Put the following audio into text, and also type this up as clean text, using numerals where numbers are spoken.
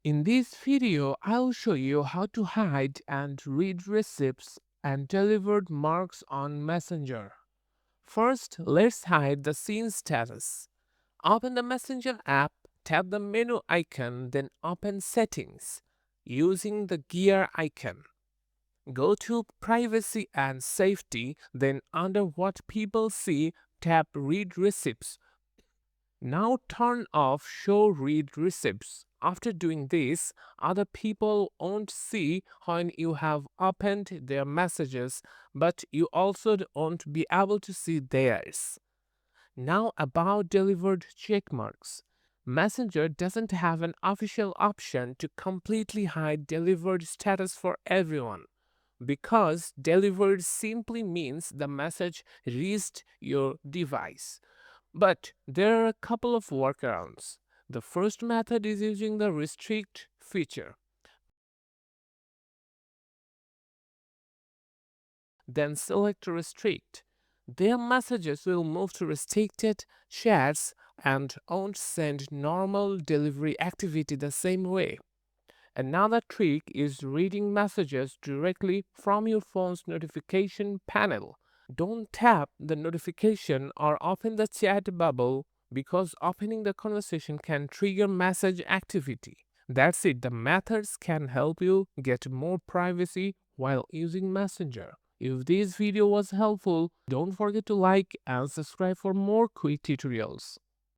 In this video, I'll show you how to hide and read receipts and delivered marks on Messenger. First, let's hide the scene status. Open the Messenger app, tap the menu icon, then open Settings using the gear icon. Go to Privacy and Safety, then under What People See, tap Read Receipts. Now turn off Show Read Receipts. After doing this, other people won't see when you have opened their messages, but you also won't be able to see theirs. Now about delivered check marks. Messenger doesn't have an official option to completely hide delivered status for everyone because delivered simply means the message reached your device. But there are a couple of workarounds. The first method is using the restrict feature. Then select restrict. Their messages will move to restricted chats and won't send normal delivery activity the same way. Another trick is reading messages directly from your phone's notification panel. Don't tap the notification or open the chat bubble because opening the conversation can trigger message activity. That's it, the methods can help you get more privacy while using Messenger. If this video was helpful, don't forget to like and subscribe for more quick tutorials.